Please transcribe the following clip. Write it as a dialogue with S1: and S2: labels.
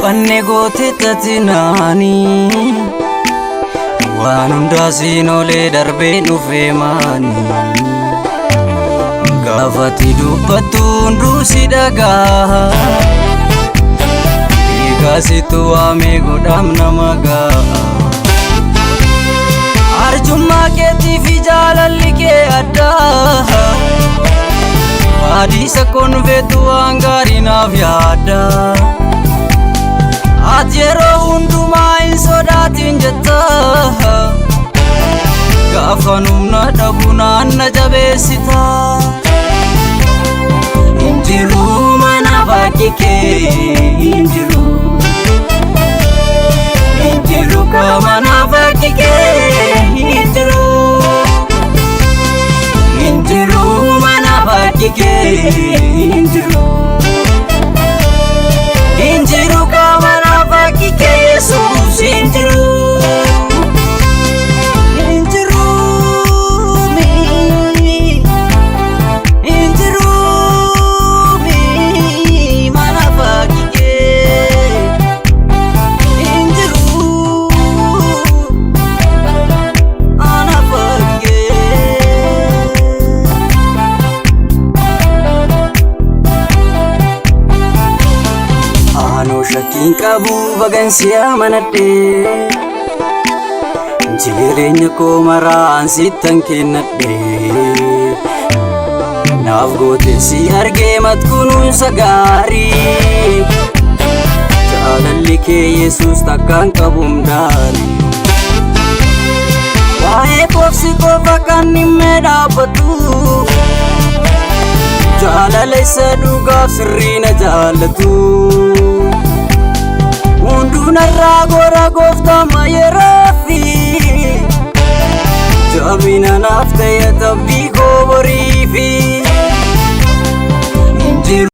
S1: wanne goote tatinani waan hundaasiin olee darbee dhufee maani gaafati dubbattu hunduu si dhagaa dhiigasitu waamee godham nama ga'a arjummaa keetii fi jaalalli kee addaa Adisa konvetu angari na vyada Adjero unduma insodatin jetta Gafanumna dabuna na jabesita Injiru mana bakike Injiru kamana bakike Injiru mana bakike Injiru kamana bakike Yesus Injiru mana bakike ana bakike Shakin qabu bagansiya manadhe jireenya koo maraan sittan kennadhe naaf goote si argee matkunuunsa gaarii jaalalli kee Yesuus takkaan qabum daarii waa'ee koofsi qofa kan himmee dhaabbatu jaalala isa dhugaaf sirrii na jaallatu Unduna ragora gofta mayerafi Jamina nafta ya tabbi